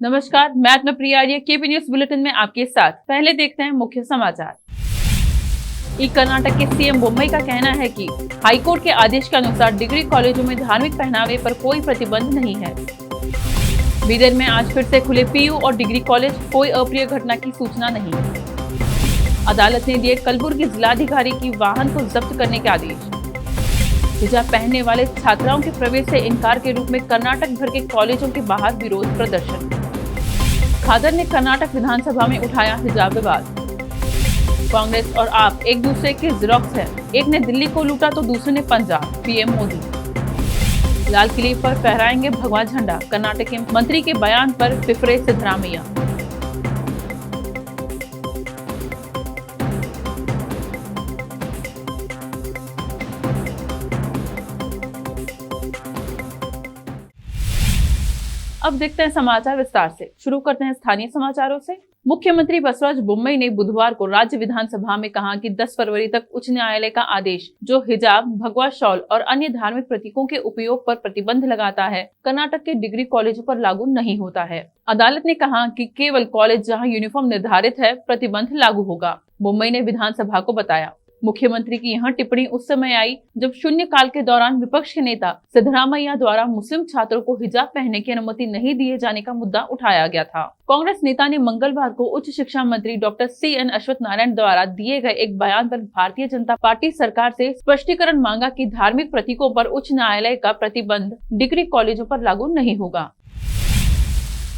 नमस्कार, मैं आत्मा प्रिया आर्य केपी न्यूज बुलेटिन में आपके साथ। पहले देखते हैं मुख्य समाचार। कर्नाटक के सीएम बोम्मई का कहना है कि हाईकोर्ट के आदेश के अनुसार डिग्री कॉलेजों में धार्मिक पहनावे पर कोई प्रतिबंध नहीं है। बीदर में आज फिर से खुले पीयू और डिग्री कॉलेज, कोई अप्रिय घटना की सूचना नहीं। अदालत ने दिए कलबुर्गी जिलाधिकारी की वाहन को जब्त करने के आदेश। हिजाब पहनने वाले छात्राओं के प्रवेश से इनकार के रूप में कर्नाटक भर के कॉलेजों के बाहर विरोध प्रदर्शन। खादर ने कर्नाटक विधानसभा में उठाया हिजाब विवाद। कांग्रेस और आप एक दूसरे के जिरोक्स हैं, एक ने दिल्ली को लूटा तो दूसरे ने पंजाब, पीएम मोदी। लाल किले पर फहराएंगे भगवा झंडा, कर्नाटक के मंत्री के बयान पर फिफरे सिद्धरामैया। अब देखते हैं समाचार विस्तार से। शुरू करते हैं स्थानीय समाचारों से। मुख्यमंत्री बसवराज बोम्मई ने बुधवार को राज्य विधानसभा में कहा कि 10 फरवरी तक उच्च न्यायालय का आदेश जो हिजाब, भगवा शॉल और अन्य धार्मिक प्रतीकों के उपयोग पर प्रतिबंध लगाता है, कर्नाटक के डिग्री कॉलेजों पर लागू नहीं होता है। अदालत ने कहा कि केवल कॉलेज जहां यूनिफॉर्म निर्धारित है, प्रतिबंध लागू होगा। बोम्मई ने विधानसभा को बताया। मुख्यमंत्री की यह टिप्पणी उस समय आई जब शून्यकाल के दौरान विपक्ष के नेता सिद्धरामैया द्वारा मुस्लिम छात्रों को हिजाब पहनने की अनुमति नहीं दिए जाने का मुद्दा उठाया गया था। कांग्रेस नेता ने मंगलवार को उच्च शिक्षा मंत्री डॉक्टर CN अश्वत्थ नारायण द्वारा दिए गए एक बयान पर भारतीय जनता पार्टी सरकार से स्पष्टीकरण मांगा कि धार्मिक प्रतीकों पर उच्च न्यायालय का प्रतिबंध डिग्री कॉलेजों पर लागू नहीं होगा।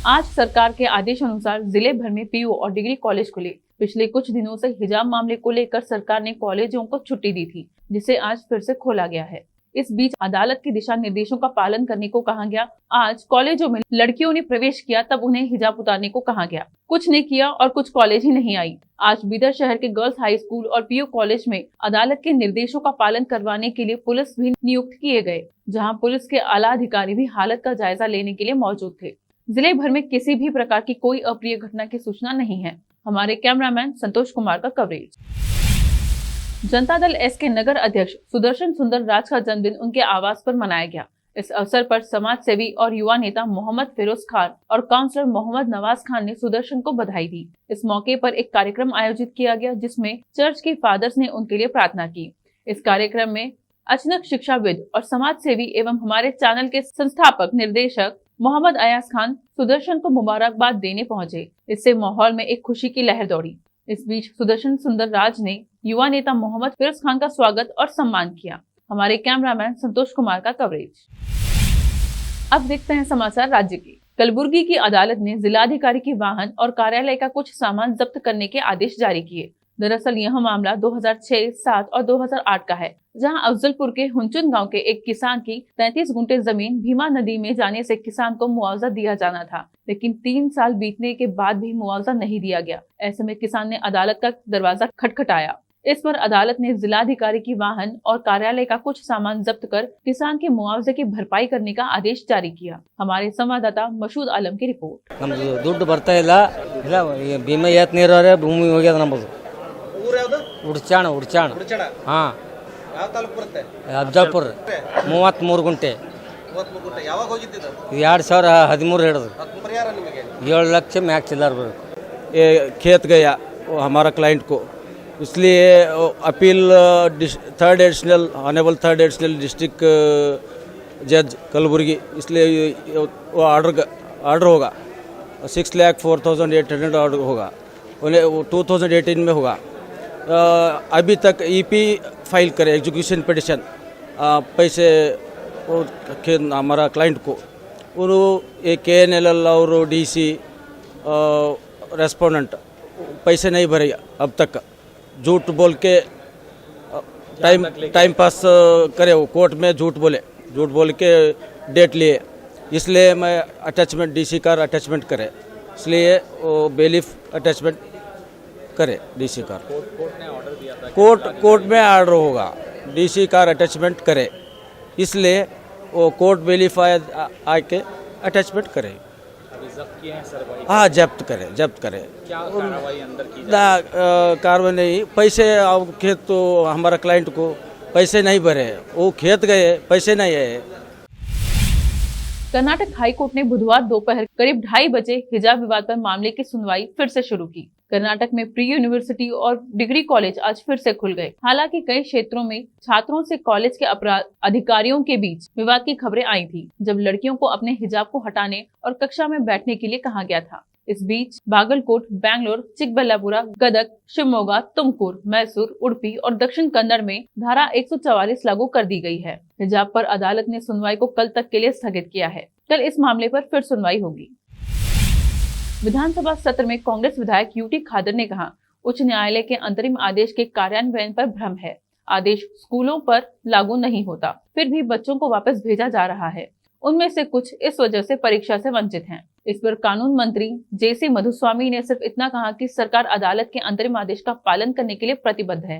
आज सरकार के आदेश अनुसार जिले भर में पीयू और डिग्री कॉलेज खुले। पिछले कुछ दिनों से हिजाब मामले को लेकर सरकार ने कॉलेजों को छुट्टी दी थी, जिसे आज फिर से खोला गया है। इस बीच अदालत के दिशा निर्देशों का पालन करने को कहा गया। आज कॉलेजों में लड़कियों ने प्रवेश किया तब उन्हें हिजाब उतारने को कहा गया। कुछ ने किया और कुछ कॉलेज ही नहीं आई। आज बीदर शहर के गर्ल्स हाई स्कूल और पीयू कॉलेज में अदालत के निर्देशों का पालन करवाने के लिए पुलिस भी नियुक्त किए गए, जहाँ पुलिस के आला अधिकारी भी हालत का जायजा लेने के लिए मौजूद थे। जिले भर में किसी भी प्रकार की कोई अप्रिय घटना की सूचना नहीं है। हमारे कैमरामैन संतोष कुमार का कवरेज। जनता दल एस के नगर अध्यक्ष सुदर्शन सुंदर राज का जन्मदिन उनके आवास पर मनाया गया। इस अवसर पर समाज सेवी और युवा नेता मोहम्मद फिरोज खान और काउंसलर मोहम्मद नवाज खान ने सुदर्शन को बधाई दी। इस मौके पर एक कार्यक्रम आयोजित किया गया, जिसमें चर्च के फादर्स ने उनके लिए प्रार्थना की। इस कार्यक्रम में अचानक शिक्षाविद और समाज सेवी एवं हमारे चैनल के संस्थापक निर्देशक मोहम्मद अयाज खान सुदर्शन को मुबारकबाद देने पहुंचे। इससे माहौल में एक खुशी की लहर दौड़ी। इस बीच सुदर्शन सुंदर राज ने युवा नेता मोहम्मद फिरोज खान का स्वागत और सम्मान किया। हमारे कैमरामैन संतोष कुमार का कवरेज। अब देखते हैं समाचार राज्य के। कलबुर्गी की अदालत ने जिलाधिकारी की वाहन और कार्यालय का कुछ सामान जब्त करने के आदेश जारी किए। दरअसल यह मामला 2006, 7 और 2008 का है, जहां अफजलपुर के हुंचुन गांव के एक किसान की 33 गुंठे जमीन भीमा नदी में जाने से किसान को मुआवजा दिया जाना था, लेकिन 3 साल बीतने के बाद भी मुआवजा नहीं दिया गया। ऐसे में किसान ने अदालत का दरवाजा खटखटाया। इस पर अदालत ने जिलाधिकारी की वाहन और कार्यालय का कुछ सामान जब्त कर किसान के मुआवजे की भरपाई करने का आदेश जारी किया। हमारे संवाददाता मशूद आलम की रिपोर्ट। ದುಡ್ಡು ಬರ್ತಾ ಇಲ್ಲ, ಭೀಮಾ ಏತ್ ನೀರವರೆ ಭೂಮಿ ಹೋಗ್ಯದ ನಮ್ಮದು. ಉಡ್ಚಾಣ ಹಾ, ಯಾವ ತಾಲೂಕು ಬರುತ್ತೆ? ಅಫಜಲ್ಪುರ 33 ಗುಂಟೆ. 33 ಗುಂಟೆ. ಯಾವಾಗ ಹೋಗಿದ್ದಿದ್ದು? 2013 ಹಿಡಿದು ಪರಿಹಾರ ನಿಮಗೆ 7 ಲಕ್ಷ ಮ್ಯಾಕ್ ಚಿಲ್ಲರ್ ಬರಬೇಕು. ये खेत गया वो हमारा क्लाइंट को, इसलिए appeal honourable third additional district जज कलबुर्गी, इसलिए वो ऑर्डर होगा 6,04,800 ऑर्डर होगा, उन्हें 2018 में होगा। अभी तक EP फाइल करे, एग्जीक्यूशन पिटिशन, पैसे हमारा क्लाइंट को और KNLL और DC रेस्पोंडेंट पैसे नहीं भरे अब तक, झूठ बोल के टाइम पास करे। वो कोर्ट में झूठ बोल के डेट लिए, इसलिए मैं अटैचमेंट DC कार अटैचमेंट करे, इसलिए वो बेलीफ अटैचमेंट करे DC कार। कोर्ट ने ऑर्डर दिया था, कोर्ट में ऑर्डर होगा DC कार अटैचमेंट करे, इसलिए वो कोर्ट बेलीफ आके अटैचमेंट करे। जब्त किए हैं सर भाई? हाँ, जब्त करे। क्या कार्रवाई अंदर की ना कार्रवाई नहीं, पैसे खेत तो हमारा क्लाइंट को पैसे नहीं भरे, वो खेत गए, पैसे नहीं है। कर्नाटक हाई कोर्ट ने बुधवार दोपहर करीब 2:30 बजे हिजाब विवाद पर मामले की सुनवाई फिर से शुरू की। कर्नाटक में प्री यूनिवर्सिटी और डिग्री कॉलेज आज फिर से खुल गए। हालांकि कई क्षेत्रों में छात्रों से कॉलेज के अधिकारियों के बीच विवाद की खबरें आई थी, जब लड़कियों को अपने हिजाब को हटाने और कक्षा में बैठने के लिए कहा गया था। इस बीच बागलकोट, बैंगलोर, चिकबल्लापुरा, गदग, शिवमोगा, तुमकुर, मैसूर, उडुपी और दक्षिण कन्नड़ में धारा 144 लागू कर दी गई है। हिजाब पर अदालत ने सुनवाई को कल तक के लिए स्थगित किया है। कल इस मामले पर फिर सुनवाई होगी। विधानसभा सत्र में कांग्रेस विधायक यूटी खादर ने कहा, उच्च न्यायालय के अंतरिम आदेश के कार्यान्वयन पर भ्रम है। आदेश स्कूलों पर लागू नहीं होता, फिर भी बच्चों को वापस भेजा जा रहा है। उनमें से कुछ इस वजह से परीक्षा से वंचित हैं। इस पर कानून मंत्री जेसी मधुस्वामी ने सिर्फ इतना कहा कि सरकार अदालत के अंतरिम आदेश का पालन करने के लिए प्रतिबद्ध है।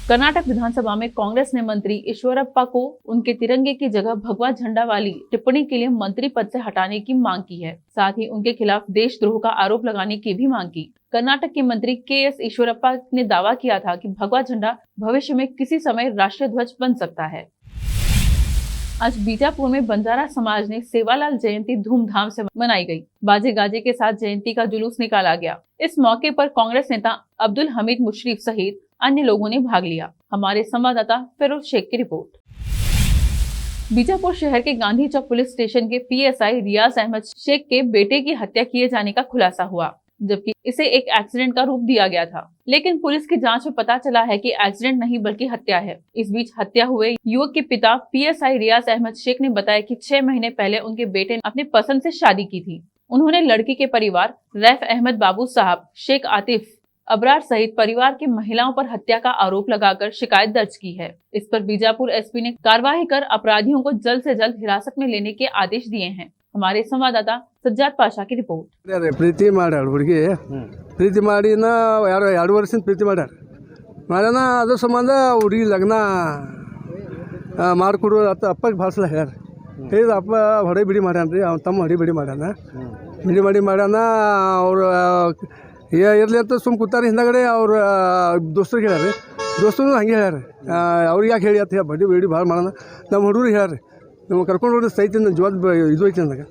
कर्नाटक विधानसभा में कांग्रेस ने मंत्री ईश्वरप्पा को उनके तिरंगे की जगह भगवा झंडा वाली टिप्पणी के लिए मंत्री पद से हटाने की मांग की है। साथ ही उनके खिलाफ देशद्रोह का आरोप लगाने की भी मांग की। कर्नाटक के मंत्री के.एस. ईश्वरप्पा ने दावा किया था कि भगवा झंडा भविष्य में किसी समय राष्ट्रीय ध्वज बन सकता है। आज बीजापुर में बंजारा समाज ने सेवालाल जयंती धूमधाम से मनाई गई। बाजे गाजे के साथ जयंती का जुलूस निकाला गया। इस मौके पर कांग्रेस नेता अब्दुल हमीद मुशरीफ सहित अन्य लोगों ने भाग लिया। हमारे संवाददाता फिरोज शेख की रिपोर्ट। बीजापुर शहर के गांधी चौक पुलिस स्टेशन के पीएसआई रियाज अहमद शेख के बेटे की हत्या किए जाने का खुलासा हुआ, जबकि इसे एक एक्सीडेंट का रूप दिया गया था। लेकिन पुलिस की जांच में पता चला है कि एक्सीडेंट नहीं बल्कि हत्या है। इस बीच हत्या हुए युवक के पिता पीएसआई रियाज अहमद शेख ने बताया कि 6 महीने पहले उनके बेटे ने अपने पसंद से शादी की थी। उन्होंने लड़की के परिवार रैफ अहमद बाबू साहब, शेख आतिफ, अबरार सहित परिवार की महिलाओं पर हत्या का आरोप लगाकर शिकायत दर्ज की है। इस पर बीजापुर एसपी ने कार्रवाई कर अपराधियों को जल्द से जल्द हिरासत में लेने के आदेश दिए हैं। हमारे संवाददाता सज्जाद पाशा की रिपोर्ट। ಪ್ರೀತಿ ಮಾಡ್ಯಾಳ ಹುಡುಗಿ, ಪ್ರೀತಿ ಮಾಡಿನ 2 ವರ್ಷದಿಂದ ಪ್ರೀತಿ ಮಾಡ್ಯಾನ ಅದ್ರ ಸಂಬಂಧ ಹುಡುಗಿ ಲಗ್ನ ಮಾಡಿಕೊಡು ಅಂತ ಅಪ್ಪಗೆ ಭಾಳ ಸಲ ಹೇಳಿದ ಅಪ್ಪ ಹೊಡೆ ಬಿಡಿ ಮಾಡ್ಯಾನ ರೀ, ಅವ್ನ ತಮ್ಮ ಹೊಡಿ ಬಿಡಿ ಮಾಡ್ಯಾನ ಅವ್ರು ಇರಲಿ ಅಂತ ಸುಮ್ಮ ಕೂತಾರೆ. ಹಿಂದಗಡೆ ಅವ್ರ ದೋಸ್ತರಿಗೆ ಹೇಳ್ಯಾರ, ದೋಸ್ತರು ಹಂಗೆ ಹೇಳ್ಯಾರ, ಅವ್ರಿಗೆ ಯಾಕೆ ಹೇಳಿ ಅಂತ ಬಡ್ಡಿ ಬಿಡಿ ಭಾಳ ಮಾಡೋಣ. ನಮ್ಮ ಹುಡುಗರು ಹೇಳ್ಯಾರ, ನಮ್ಮ ಕರ್ಕೊಂಡು ಹೋಗಿ ಸೈತಿನ ಜೀವದ ಇದು ಐತಿ ನನಗೆ,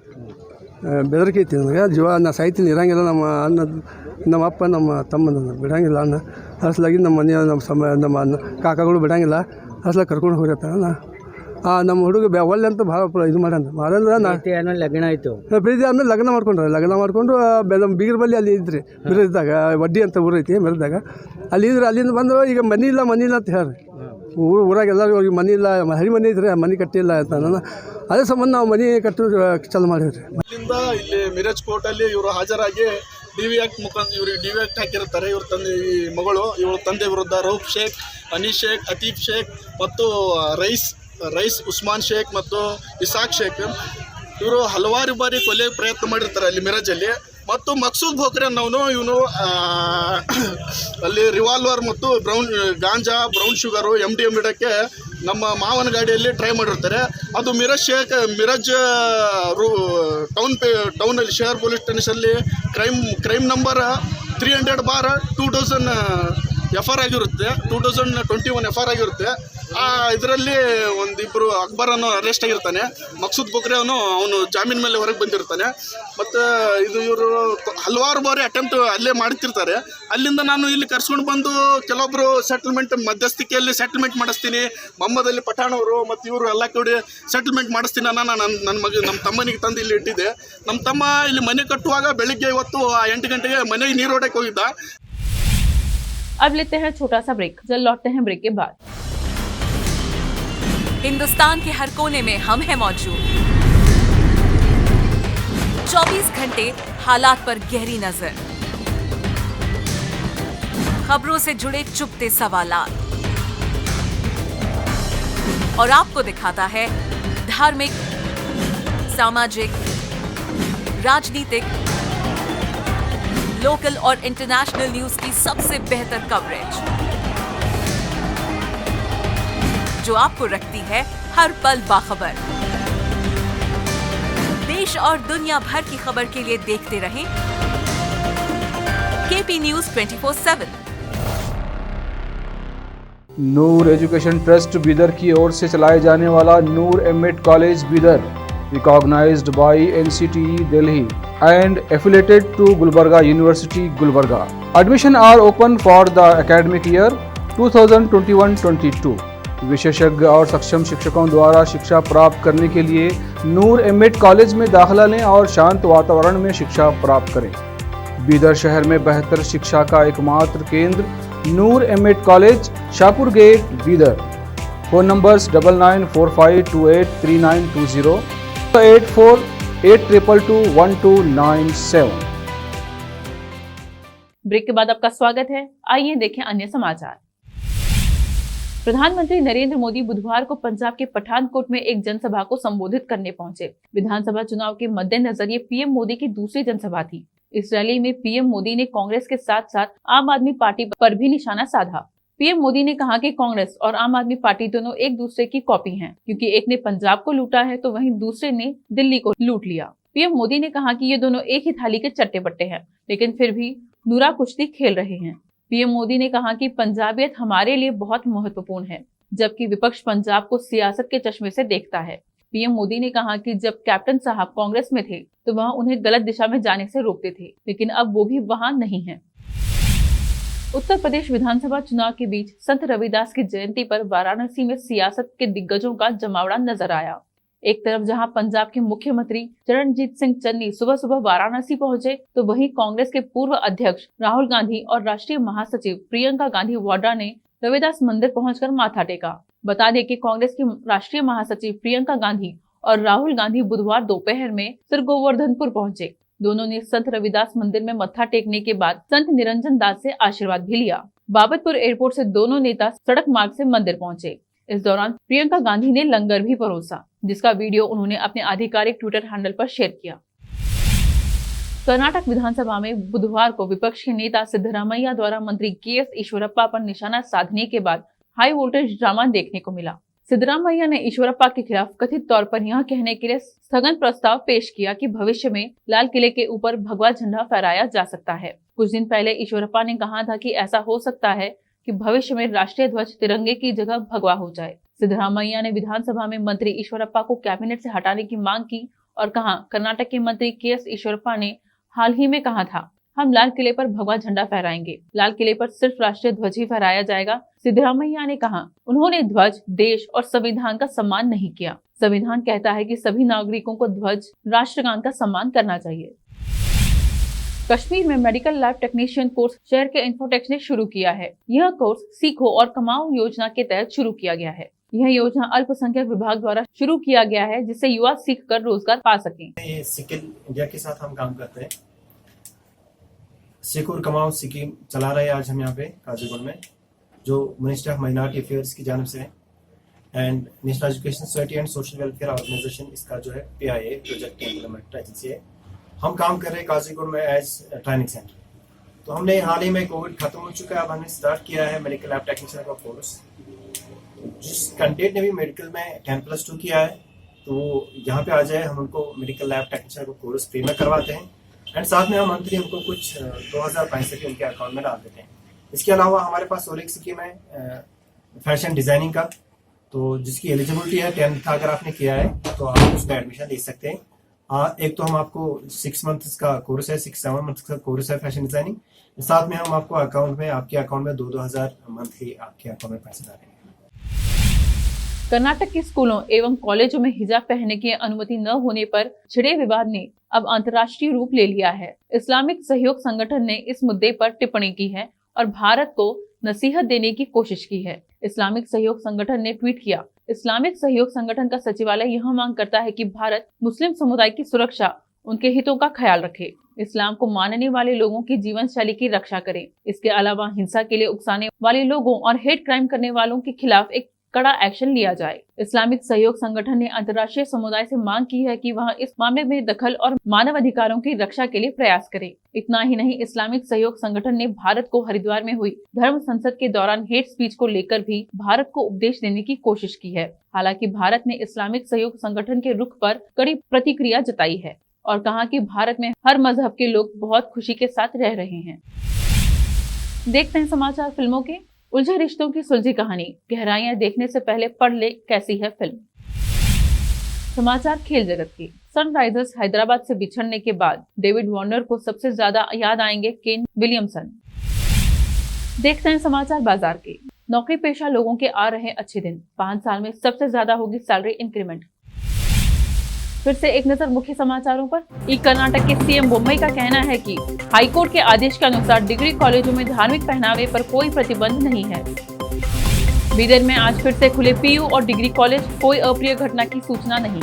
ಬೆದರಿಕೆ ಐತಿ ನನಗೆ, ಜೀವ ನಾ ಸೈತಿನ ಇರಂಗಿಲ್ಲ. ನಮ್ಮ ಅಣ್ಣ, ನಮ್ಮ ಅಪ್ಪ, ನಮ್ಮ ತಮ್ಮ ಬಿಡಂಗಿಲ್ಲ. ಅಣ್ಣ ಅಸಲಾಗಿ ನಮ್ಮ ಮನೆಯ ನಮ್ಮ ಕಾಕಾಗಳು ಬಿಡಂಗಿಲ್ಲ. ಅಸಲಾಗಿ ಕರ್ಕೊಂಡು ಹೋಗಿರ್ತಾನೆ. ನಮ್ಮ ಹುಡುಗ ಒಳ್ಳೆ ಅಂತ ಭಾಳ ಇದು ಮಾಡ್ಯಾನ. ಲಗ್ನ ಆಯಿತು, ಪ್ರೀತಿ ಆದ್ಮೇಲೆ ಲಗ್ನ ಮಾಡ್ಕೊಂಡು ನಮ್ಮ ಬೀಗರ ಬಲ್ಲಿ ಅಲ್ಲಿ ಇದ್ರಿ, ಮಿರದಾಗ ವಡ್ಡಿ ಅಂತ ಊರು ಐತಿ, ಮಿರದಾಗ ಅಲ್ಲಿ ಇದ್ರೆ. ಅಲ್ಲಿಂದ ಬಂದು ಈಗ ಮನೆ ಇಲ್ಲ ಅಂತ ಹೇಳ್ರಿ. ಊರಾಗ ಎಲ್ಲರೂ ಅವ್ರಿಗೆ ಮನೆ ಇಲ್ಲ, ಹಳಿ ಮನೆ ಇದ್ರೆ ಮನೆ ಕಟ್ಟಿಲ್ಲ ಅಂತ ನಾನು. ಅದೇ ಸಂಬಂಧ ನಾವು ಮನೆ ಕಟ್ಟು ಚಾಲು ಮಾಡಿವ್ರಿ. ಅಲ್ಲಿಂದ ಇಲ್ಲಿ ಮಿರಜ್ ಕೋರ್ಟಲ್ಲಿ ಇವರು ಹಾಜರಾಗಿ ಡಿ.ವಿ. ಆ್ಯಕ್ಟ್ ಮುಖಾಂತರ ಇವ್ರಿಗೆ ಡಿ.ವಿ. ಆ್ಯಕ್ಟ್ ಹಾಕಿರ್ತಾರೆ. ಇವ್ರ ತಂದೆ, ಈ ಮಗಳು, ಇವಳ ತಂದೆ ವಿರುದ್ಧ ರೌಫ್ ಶೇಖ್, ಅನೀಸ್ ಶೇಖ್, ಅತೀಫ್ ಶೇಖ್ ಮತ್ತು ರೈಸ್ ಉಸ್ಮಾನ್ ಶೇಖ್ ಮತ್ತು ಇಸಾಕ್ ಶೇಖ್ ಇವರು ಹಲವಾರು ಬಾರಿ ಕೊಲೆ ಪ್ರಯತ್ನ ಮಾಡಿರ್ತಾರೆ ಅಲ್ಲಿ ಮಿರಜಲ್ಲಿ. ಮತ್ತು ಮಕ್ಸೂದ್ ಭೋಕ್ರೆ ಅನ್ನೋನು ಇವನು ಅಲ್ಲಿ ರಿವಾಲ್ವರ್ ಮತ್ತು ಗಾಂಜಾ, ಬ್ರೌನ್ ಶುಗರು, MDM ಇಡೋಕ್ಕೆ ನಮ್ಮ ಮಾವನ ಗಾಡಿಯಲ್ಲಿ ಟ್ರೈ ಮಾಡಿರ್ತಾರೆ. ಅದು ಮಿರಜ್ ಟೌನಲ್ಲಿ ಶಹರ್ ಪೊಲೀಸ್ ಸ್ಟೇಷನಲ್ಲಿ ಕ್ರೈಮ್ ನಂಬರ್ 300/2000 FR ಆಗಿರುತ್ತೆ, 2021 FR ಆಗಿರುತ್ತೆ. ಇದರಲ್ಲಿ ಒಂದಿಬ್ಬರು ಅಕ್ಬರ್ ಅನ್ನೋ ಅರೆಸ್ಟ್ ಆಗಿರ್ತಾನೆ. ಮಕ್ಸೂದ್ ಬಕ್ರೆ ಅವನು ಜಾಮೀನ್ ಮೇಲೆ ಹೊರಗೆ ಬಂದಿರ್ತಾನೆ. ಮತ್ತು ಇವರು ಹಲವಾರು ಬಾರಿ ಅಟೆಂಪ್ಟ್ ಅಲ್ಲೇ ಮಾಡ್ತಿರ್ತಾರೆ. ಅಲ್ಲಿಂದ ನಾನು ಇಲ್ಲಿ ಕರ್ಸ್ಕೊಂಡು ಬಂದು ಕೆಲವೊಬ್ಬರು ಸೆಟಲ್ಮೆಂಟ್ ಮಧ್ಯಸ್ಥಿಕೆಯಲ್ಲಿ ಸೆಟಲ್ಮೆಂಟ್ ಮಾಡಿಸ್ತೀನಿ, ಮೊಹಮ್ಮದಲ್ಲಿ ಪಠಾಣವರು ಮತ್ತು ಇವರು ಎಲ್ಲ ಕೂಡಿ ಸೆಟಲ್ಮೆಂಟ್ ಮಾಡಿಸ್ತೀನಿ. ನಮ್ಮ ತಮ್ಮನಿಗೆ ತಂದು ಇಲ್ಲಿ ಇಟ್ಟಿದ್ದೆ. ನಮ್ಮ ತಮ್ಮ ಇಲ್ಲಿ ಮನೆ ಕಟ್ಟುವಾಗ ಬೆಳಿಗ್ಗೆ ಇವತ್ತು 8 ಗಂಟೆಗೆ ಮನೆಗೆ ನೀರು ಹೊಡಕ್ಕೆ ಹೋಗಿದ್ದ. अब लेते हैं छोटा सा ब्रेक, जल्द लौटते हैं ब्रेक के बाद। हिंदुस्तान के हर कोने में हम हैं मौजूद। 24 घंटे हालात पर गहरी नजर, खबरों से जुड़े चुपते सवालात, और आपको दिखाता है धार्मिक, सामाजिक, राजनीतिक, लोकल और इंटरनेशनल न्यूज की सबसे बेहतर कवरेज, जो आपको रखती है हर पल बाखबर। देश और दुनिया भर की खबर के लिए देखते रहें KP News 24/7। Noor education trust Bidar की ओर से चलाए जाने वाला Noor M Ed college Bidar recognized by NCTE Delhi and affiliated to Gulbarga University, Gulbarga. Admission are open for the academic year 2021-22. विशेषज्ञ और सक्षम शिक्षकों द्वारा शिक्षा प्राप्त करने के लिए नूर एमएड कॉलेज में दाखिला लें और शांत वातावरण में शिक्षा प्राप्त करें। बीदर शहर में बेहतर शिक्षा का एकमात्र केंद्र Noor M Ed college, Shahpur gate, Bidar. Phone numbers 9945283920, 8482221297। Break के बाद आपका स्वागत है। आइए देखें अन्य समाचार। प्रधानमंत्री नरेंद्र मोदी बुधवार को पंजाब के पठानकोट में एक जनसभा को संबोधित करने पहुंचे। विधानसभा चुनाव के मद्देनजर ये पीएम मोदी की दूसरी जनसभा थी। इस रैली में पीएम मोदी ने कांग्रेस के साथ साथ आम आदमी पार्टी पर भी निशाना साधा। पीएम मोदी ने कहा कि कांग्रेस और आम आदमी पार्टी दोनों एक दूसरे की कॉपी हैं, क्योंकि एक ने पंजाब को लूटा है तो वहीं दूसरे ने दिल्ली को लूट लिया। पीएम मोदी ने कहा कि ये दोनों एक ही थाली के चट्टे बट्टे हैं, लेकिन फिर भी नूरा कुश्ती खेल रहे हैं। पीएम मोदी ने कहा कि पंजाबियत हमारे लिए बहुत महत्वपूर्ण है, जबकि विपक्ष पंजाब को सियासत के चश्मे से देखता है। पीएम मोदी ने कहा कि जब कैप्टन साहब कांग्रेस में थे तो वह उन्हें गलत दिशा में जाने से रोकते थे, लेकिन अब वो भी वहां नहीं है। उत्तर प्रदेश विधानसभा चुनाव के बीच संत रविदास की जयंती पर वाराणसी में सियासत के दिग्गजों का जमावड़ा नजर आया। एक तरफ जहां पंजाब के मुख्यमंत्री चरणजीत सिंह चन्नी सुबह सुबह वाराणसी पहुंचे, तो वहीं कांग्रेस के पूर्व अध्यक्ष राहुल गांधी और राष्ट्रीय महासचिव प्रियंका गांधी वाड्रा ने रविदास मंदिर पहुंचकर माथा टेका। बता दें कि कांग्रेस की राष्ट्रीय महासचिव प्रियंका गांधी और राहुल गांधी बुधवार दोपहर में सिर गोवर्धनपुर पहुंचे। दोनों ने संत रविदास मंदिर में मत्था टेकने के बाद संत निरंजन दास से आशीर्वाद भी लिया। बाबतपुर एयरपोर्ट से दोनों नेता सड़क मार्ग से मंदिर पहुंचे। इस दौरान प्रियंका गांधी ने लंगर भी परोसा, जिसका वीडियो उन्होंने अपने आधिकारिक ट्विटर हैंडल पर शेयर किया। कर्नाटक विधानसभा में बुधवार को विपक्ष के नेता सिद्धरामैया द्वारा मंत्री के.एस. ईश्वरप्पा पर निशाना साधने के बाद हाई वोल्टेज ड्रामा देखने को मिला। सिद्धरामैया ने ईश्वरप्पा के खिलाफ कथित तौर पर यह कहने के लिए स्थगन प्रस्ताव पेश किया कि भविष्य में लाल किले के ऊपर भगवा झंडा फहराया जा सकता है। कुछ दिन पहले ईश्वरप्पा ने कहा था कि ऐसा हो सकता है कि भविष्य में राष्ट्रीय ध्वज तिरंगे की जगह भगवा हो जाए। सिद्धरामैया ने विधानसभा में मंत्री ईश्वरप्पा को कैबिनेट से हटाने की मांग की और कहा, कर्नाटक के मंत्री के.एस. ईश्वरप्पा ने हाल ही में कहा था, हम लाल किले पर भगवा झंडा फहराएंगे, लाल किले पर सिर्फ राष्ट्रीय ध्वज ही फहराया जाएगा। सिद्धरामैया ने कहा, उन्होंने ध्वज, देश और संविधान का सम्मान नहीं किया। संविधान कहता है कि सभी नागरिकों को ध्वज, राष्ट्रगान का सम्मान करना चाहिए। कश्मीर में मेडिकल लैब टेक्नीशियन कोर्स शहर के इन्फोटेक्स ने शुरू किया है। यह कोर्स सीखो और कमाओ योजना के तहत शुरू किया गया है। यह योजना अल्पसंख्यक विभाग द्वारा शुरू किया गया है, जिससे युवा सीख कर रोजगार पा सकें। ये स्किल इंडिया के साथ हम काम करते हैं। सीखो और कमाओ स्कीम चला रहे हैं आज हम यहाँ पे काजीगुंड में, जो मिनिस्ट्री ऑफ माइनॉरिटी अफेयर्स की जानिब से है and national education society and social welfare organisation इसका जो है PIA प्रोजेक्ट इम्प्लीमेंट एजेंसी है। हम काम कर रहे हैं काजीगुंड में एज ट्रेनिंग सेंटर। तो हमने हाल ही में कोविड खत्म हो चुका है, अब हमने स्टार्ट किया है मेडिकल लैब टेक्नीशियन का कोर्स। जिस कैंडिडेट ने भी मेडिकल में 10+2 किया है तो वो यहाँ पे आ जाए, हम उनको मेडिकल लैब टेक्नीशियन का कोर्स फ्री में करवाते हैं एंड साथ में हम मंथली उनको कुछ 2000 पैसे भी उनके अकाउंट में डाल देते हैं। इसके अलावा हमारे पास और एक स्कीम है फैशन डिजाइनिंग का, तो जिसकी एलिजिबिलिटी है 10th का अगर आपने किया है तो आप उसमें एडमिशन ले सकते हैं। एक तो हम आपको 6 मंथ्स का कोर्स है, 6-7 मंथ्स का कोर्स है फैशन डिजाइनिंग, साथ में हम आपको अकाउंट में आपके अकाउंट में 2,000 मंथली आपके अकाउंट में पैसे डालेंगे। कर्नाटक के स्कूलों एवं कॉलेजों में हिजाब पहनने की अनुमति न होने पर छिड़े विवाद ने अब अंतर्राष्ट्रीय रूप ले लिया है। इस्लामिक सहयोग संगठन ने इस मुद्दे पर टिप्पणी की है और भारत को नसीहत देने की कोशिश की है। इस्लामिक सहयोग संगठन ने ट्वीट किया, इस्लामिक सहयोग संगठन का सचिवालय यह मांग करता है कि भारत मुस्लिम समुदाय की सुरक्षा, उनके हितों का ख्याल रखे, इस्लाम को मानने वाले लोगों की जीवन शैली की रक्षा करे। इसके अलावा हिंसा के लिए उकसाने वाले लोगों और हेट क्राइम करने वालों के खिलाफ एक कड़ा एक्शन लिया जाए। इस्लामिक सहयोग संगठन ने अंतर्राष्ट्रीय समुदाय से मांग की है कि वह इस मामले में दखल और मानव अधिकारों की रक्षा के लिए प्रयास करे। इतना ही नहीं, इस्लामिक सहयोग संगठन ने भारत को हरिद्वार में हुई धर्म संसद के दौरान हेट स्पीच को लेकर भी भारत को उपदेश देने की कोशिश की है। हालांकि भारत ने इस्लामिक सहयोग संगठन के रुख पर कड़ी प्रतिक्रिया जताई है और कहा कि भारत में हर मजहब के लोग बहुत खुशी के साथ रह रहे हैं। देखते हैं समाचार फिल्मों के। उलझे रिश्तों की सुलझी कहानी, गहराइयां देखने से पहले पढ़ ले कैसी है फिल्म। समाचार खेल जगत के। सनराइजर्स हैदराबाद से बिछड़ने के बाद डेविड वार्नर को सबसे ज्यादा याद आएंगे केन विलियमसन। देखते हैं समाचार बाजार के। नौकरी पेशा लोगों के आ रहे अच्छे दिन, 5 साल में सबसे ज्यादा होगी सैलरी इंक्रीमेंट। फिर से एक नजर मुख्य समाचारों पर। कर्नाटक के सीएम बोम्मई का कहना है कि हाईकोर्ट के आदेश के अनुसार डिग्री कॉलेजों में धार्मिक पहनावे पर कोई प्रतिबंध नहीं है। बीदर में आज फिर से खुले पीयू और डिग्री कॉलेज, कोई अप्रिय घटना की सूचना नहीं।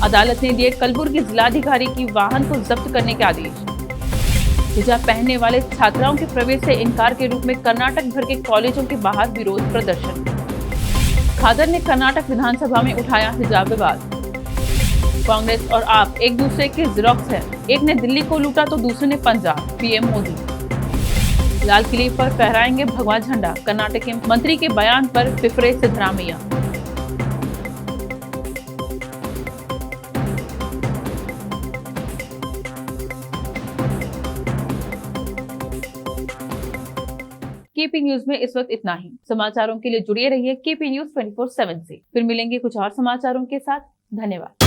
अदालत ने दिए कलबुर्गी जिलाधिकारी की वाहन को जब्त करने के आदेश। हिजाब पहनने वाले छात्राओं के प्रवेश से इनकार के रूप में कर्नाटक भर के कॉलेजों के बाहर विरोध प्रदर्शन। खादर ने कर्नाटक विधानसभा में उठाया हिजाब विवाद। कांग्रेस और आप एक दूसरे के जिरोक्स हैं, एक ने दिल्ली को लूटा तो दूसरे ने पंजाब, पीएम मोदी। लाल किले पर फहराएंगे भगवा झंडा, कर्नाटक के मंत्री के बयान पर फिफरे सिद्धरामैया। केपी न्यूज में इस वक्त इतना ही। समाचारों के लिए जुड़े रहिए केपी न्यूज 24/7 से। फिर मिलेंगे कुछ और समाचारों के साथ। धन्यवाद।